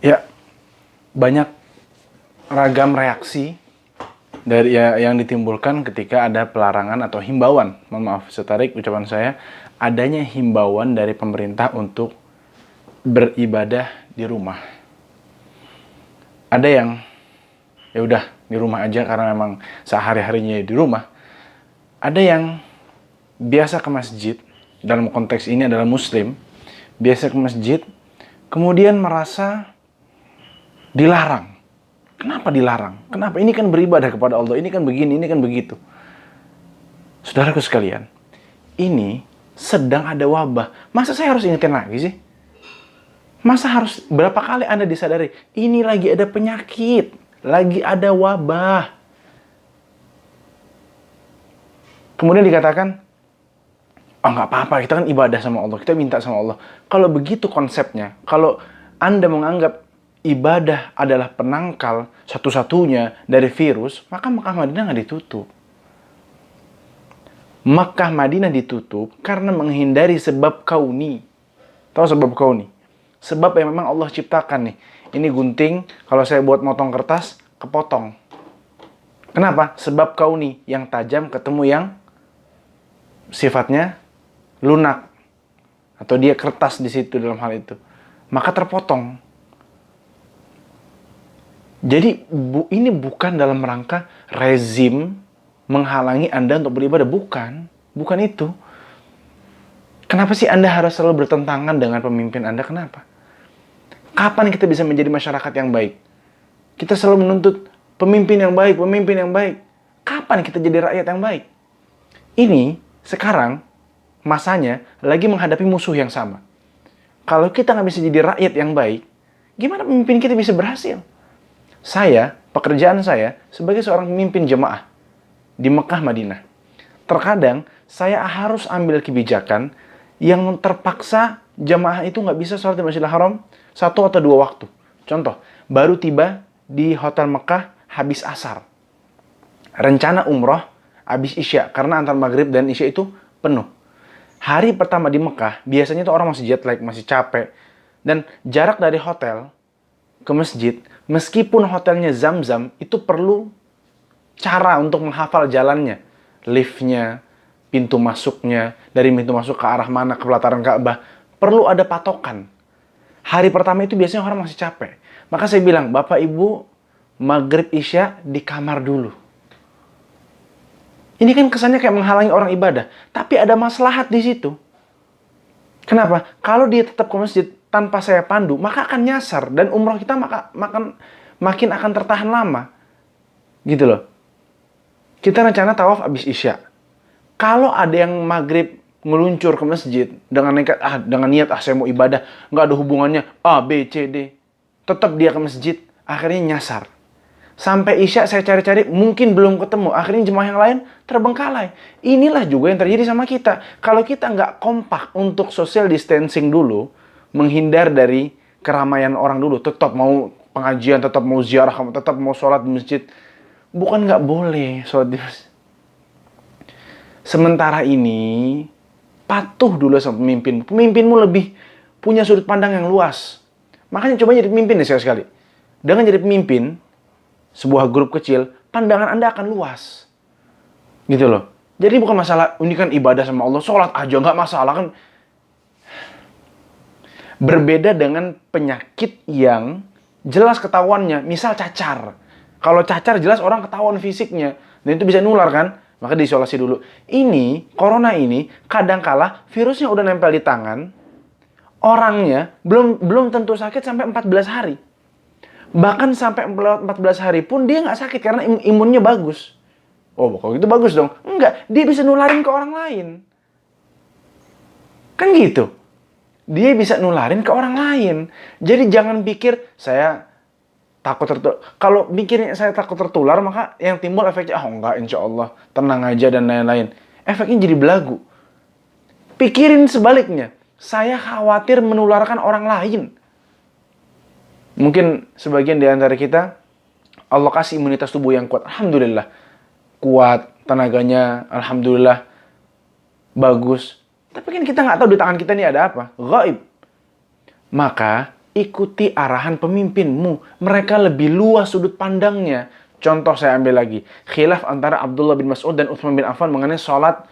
Ya, banyak ragam reaksi dari yang ditimbulkan ketika ada pelarangan atau himbauan. Mohon maaf, setarik ucapan saya, adanya himbauan dari pemerintah untuk beribadah di rumah. Ada yang ya udah di rumah aja karena memang sehari-harinya di rumah. Ada yang biasa ke masjid, dalam konteks ini adalah muslim, biasa ke masjid, kemudian merasa dilarang. Kenapa dilarang? Kenapa? Ini kan beribadah kepada Allah, ini kan begini, ini kan begitu. Saudaraku sekalian, ini sedang ada wabah. Masa saya harus ingetin lagi sih? Masa harus berapa kali Anda disadari, ini lagi ada penyakit, lagi ada wabah. Kemudian dikatakan, oh nggak apa-apa, kita kan ibadah sama Allah, kita minta sama Allah. Kalau begitu konsepnya, kalau Anda menganggap ibadah adalah penangkal satu-satunya dari virus, maka Mekah Madinah nggak ditutup. Mekah Madinah ditutup karena menghindari sebab kauni. Tahu sebab kauni? Sebab yang memang Allah ciptakan nih. Ini gunting, kalau saya buat motong kertas, kepotong. Kenapa? Sebab kauni, yang tajam ketemu yang sifatnya lunak. Atau dia kertas di situ dalam hal itu. Maka terpotong. Jadi ini bukan dalam rangka rezim menghalangi Anda untuk beribadah. Bukan itu. Kenapa sih Anda harus selalu bertentangan dengan pemimpin Anda? Kenapa? Kapan kita bisa menjadi masyarakat yang baik? Kita selalu menuntut pemimpin yang baik, pemimpin yang baik. Kapan kita jadi rakyat yang baik? Ini sekarang masanya lagi menghadapi musuh yang sama. Kalau kita nggak bisa jadi rakyat yang baik, gimana pemimpin kita bisa berhasil? Pekerjaan saya sebagai seorang pemimpin jemaah di Mekah Madinah. Terkadang saya harus ambil kebijakan yang terpaksa jemaah itu nggak bisa sholat di Masjidil Haram 1 atau 2 waktu. Contoh, baru tiba di Hotel Mekah habis asar. Rencana umroh habis isya, karena antar maghrib dan isya itu penuh. Hari pertama di Mekah, biasanya tuh orang masih jet lag, masih capek. Dan jarak dari hotel ke masjid, meskipun hotelnya Zam-Zam, itu perlu cara untuk menghafal jalannya. Liftnya, pintu masuknya, dari pintu masuk ke arah mana, ke pelataran Ka'bah. Perlu ada patokan. Hari pertama itu biasanya orang masih capek. Maka saya bilang, Bapak Ibu, maghrib isya di kamar dulu. Ini kan kesannya kayak menghalangi orang ibadah. Tapi ada maslahat di situ. Kenapa? Kalau dia tetap ke masjid tanpa saya pandu, maka akan nyasar. Dan umroh kita makin akan tertahan lama. Gitu loh. Kita rencana tawaf abis isya. Kalau ada yang maghrib ngeluncur ke masjid dengan niat saya mau ibadah, nggak ada hubungannya A, B, C, D. Tetap dia ke masjid, akhirnya nyasar. Sampai isya saya cari-cari, mungkin belum ketemu. Akhirnya jemaah yang lain terbengkalai. Inilah juga yang terjadi sama kita. Kalau kita nggak kompak untuk social distancing dulu, menghindar dari keramaian orang dulu, tetap mau pengajian, tetap mau ziarah, tetap mau sholat di masjid. Bukan nggak boleh sholat di masjid. Sementara ini, patuh dulu sama pemimpin. Pemimpinmu lebih punya sudut pandang yang luas. Makanya coba jadi pemimpin deh sekali-sekali. Dengan jadi pemimpin sebuah grup kecil, pandangan Anda akan luas. Gitu loh. Jadi bukan masalah, ini kan ibadah sama Allah, sholat aja nggak masalah kan. Berbeda dengan penyakit yang jelas ketahuannya, misal cacar. Kalau cacar jelas orang ketahuan fisiknya, dan itu bisa nular kan, maka diisolasi dulu. Ini, corona ini, kadangkala virusnya udah nempel di tangan, orangnya belum tentu sakit sampai 14 hari. Bahkan sampai 14 hari pun dia nggak sakit karena imunnya bagus. Oh, kalau gitu bagus dong. Enggak, dia bisa nularin ke orang lain. Kan gitu. Dia bisa nularin ke orang lain. Jadi jangan pikir saya takut tertular. Kalau mikirnya saya takut tertular, maka yang timbul efeknya, enggak, insya Allah, tenang aja dan lain-lain. Efeknya jadi belagu. Pikirin sebaliknya. Saya khawatir menularkan orang lain. Mungkin sebagian di antara kita, Allah kasih imunitas tubuh yang kuat. Alhamdulillah. Kuat, tenaganya, alhamdulillah, bagus. Tapi kan kita nggak tahu di tangan kita ini ada apa. Gaib. Maka, ikuti arahan pemimpinmu. Mereka lebih luas sudut pandangnya. Contoh saya ambil lagi. Khilaf antara Abdullah bin Mas'ud dan Utsman bin Affan mengenai sholat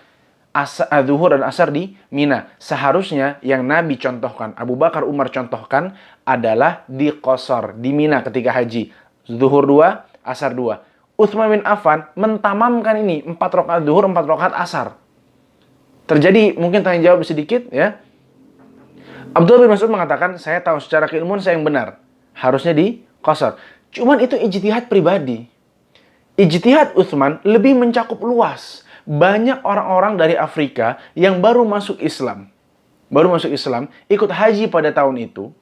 zuhur dan asar di Mina. Seharusnya yang Nabi contohkan, Abu Bakar, Umar contohkan adalah di qasar, di Mina ketika haji. Zuhur 2, asar 2. Utsman bin Affan mentamamkan ini, 4 rakaat zuhur, 4 rakaat asar. Terjadi mungkin tanya jawab sedikit ya. Abdullah bin Mas'ud mengatakan, saya tahu secara keilmuan saya yang benar. Harusnya di qasar. Cuman itu ijtihad pribadi. Ijtihad Utsman lebih mencakup luas. Banyak orang-orang dari Afrika yang baru masuk Islam. Ikut haji pada tahun itu.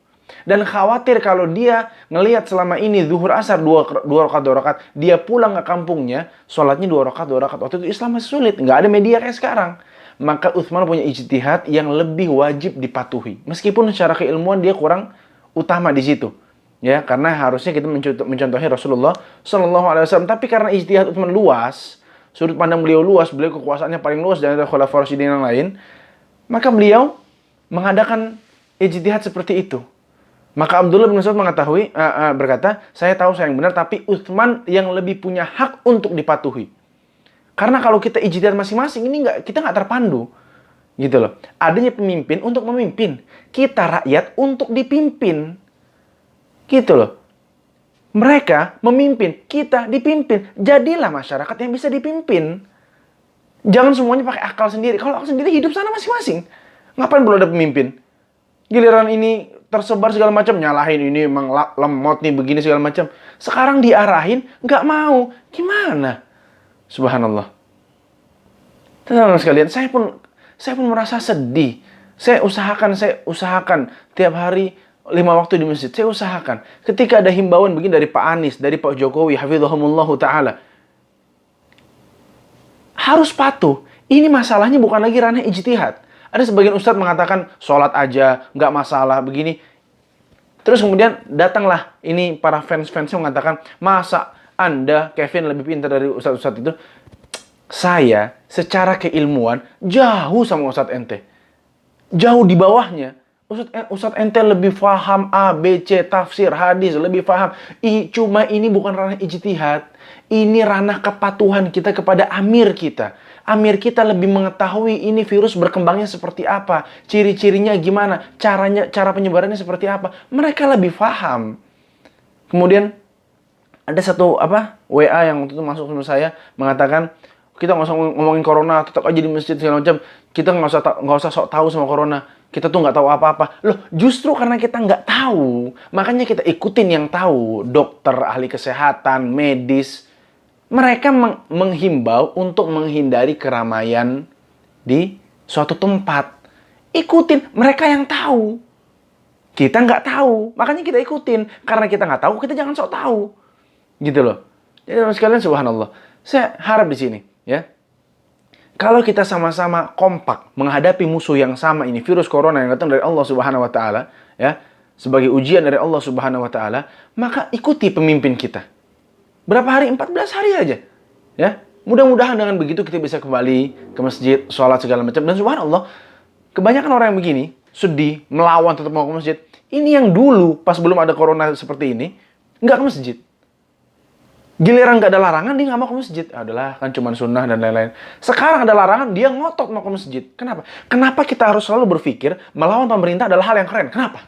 Dan khawatir kalau dia ngelihat selama ini zuhur asar 2 rakaat, dia pulang ke kampungnya, sholatnya 2 rakaat. Waktu itu Islam masih sulit, nggak ada media kayak sekarang. Maka Utsman punya ijtihad yang lebih wajib dipatuhi. Meskipun secara keilmuan dia kurang utama di situ. Ya, karena harusnya kita mencontohi Rasulullah SAW. Tapi karena ijtihad Utsman luas, sudut pandang beliau luas, beliau kekuasaannya paling luas dari Khulafaur Rasyidin yang lain, maka beliau mengadakan ijtihad seperti itu. Maka Abdullah bin Mas'ud berkata, saya tahu saya yang benar, tapi Utsman yang lebih punya hak untuk dipatuhi. Karena kalau kita ijtihad masing-masing, kita nggak terpandu. Gitu loh. Adanya pemimpin untuk memimpin. Kita rakyat untuk dipimpin. Gitu loh. Mereka memimpin, kita dipimpin. Jadilah masyarakat yang bisa dipimpin. Jangan semuanya pakai akal sendiri. Kalau akal sendiri hidup sana masing-masing. Ngapain perlu ada pemimpin? Giliran ini tersebar segala macam, nyalahin ini emang lemot nih begini segala macam. Sekarang diarahin, nggak mau. Gimana? Subhanallah. Teman-teman sekalian, saya pun merasa sedih. Saya usahakan tiap hari 5 waktu di masjid. Saya usahakan. Ketika ada himbauan begini dari Pak Anies, dari Pak Jokowi, hafizahumullahu ta'ala, harus patuh. Ini masalahnya bukan lagi ranah ijtihad. Ada sebagian ustadz mengatakan, sholat aja, nggak masalah, begini. Terus kemudian datanglah ini para fans-fansnya mengatakan, masa Anda, Kevin, lebih pintar dari ustadz-ustadz itu? Saya, secara keilmuan, jauh sama ustadz ente. Jauh di bawahnya. Ustadz ente lebih paham A, B, C, tafsir, hadis, lebih paham. Cuma ini bukan ranah ijtihad. Ini ranah kepatuhan kita kepada amir kita. Amir kita lebih mengetahui ini virus berkembangnya seperti apa. Ciri-cirinya gimana. Cara penyebarannya seperti apa. Mereka lebih paham. Kemudian ada satu WA yang waktu itu masuk sama saya mengatakan, kita nggak usah ngomongin corona, tetap aja di masjid segala macam. Kita nggak usah sok tahu sama corona. Kita tuh nggak tahu apa-apa. Loh, justru karena kita nggak tahu, makanya kita ikutin yang tahu. Dokter, ahli kesehatan, medis, mereka menghimbau untuk menghindari keramaian di suatu tempat. Ikutin mereka yang tahu. Kita nggak tahu, makanya kita ikutin. Karena kita nggak tahu, kita jangan sok tahu. Gitu loh. Jadi sekalian, subhanallah. Saya harap di sini, ya. Kalau kita sama-sama kompak menghadapi musuh yang sama ini, virus corona yang datang dari Allah Subhanahu wa taala, ya, sebagai ujian dari Allah Subhanahu wa taala, maka ikuti pemimpin kita. Berapa hari? 14 hari aja. Ya. Mudah-mudahan dengan begitu kita bisa kembali ke masjid, sholat segala macam. Dan subhanallah, kebanyakan orang yang begini, sedih, melawan tetap mau ke masjid. Ini yang dulu pas belum ada corona seperti ini, nggak ke masjid. Giliran nggak ada larangan, dia nggak mau ke masjid. Adalah kan cuma sunnah dan lain-lain. Sekarang ada larangan, dia ngotot mau ke masjid. Kenapa? Kenapa kita harus selalu berpikir melawan pemerintah adalah hal yang keren? Kenapa?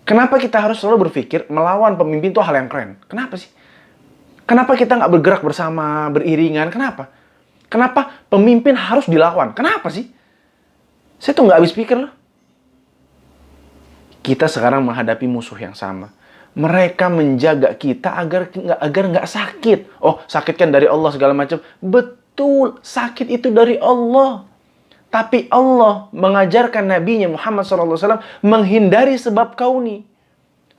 Kenapa kita harus selalu berpikir melawan pemimpin itu hal yang keren? Kenapa sih? Kenapa kita nggak bergerak bersama, beriringan? Kenapa pemimpin harus dilawan? Kenapa sih? Saya tuh nggak habis pikir loh. Kita sekarang menghadapi musuh yang sama. Mereka menjaga kita agar nggak sakit. Oh, sakit kan dari Allah segala macam. Betul, sakit itu dari Allah. Tapi Allah mengajarkan nabinya Muhammad SAW menghindari sebab kauni.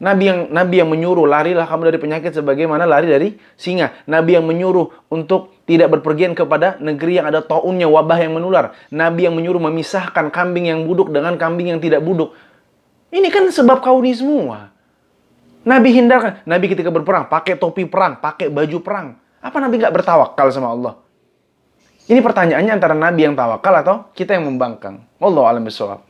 Nabi yang menyuruh, larilah kamu dari penyakit sebagaimana lari dari singa. Nabi yang menyuruh untuk tidak berpergian kepada negeri yang ada taunnya, wabah yang menular. Nabi yang menyuruh memisahkan kambing yang buduk dengan kambing yang tidak buduk. Ini kan sebab kauni semua. Nabi hindarkan. Nabi ketika berperang, pakai topi perang, pakai baju perang. Apa Nabi nggak bertawakal sama Allah? Ini pertanyaannya antara Nabi yang tawakal atau kita yang membangkang. Wallahu a'lam bishawab.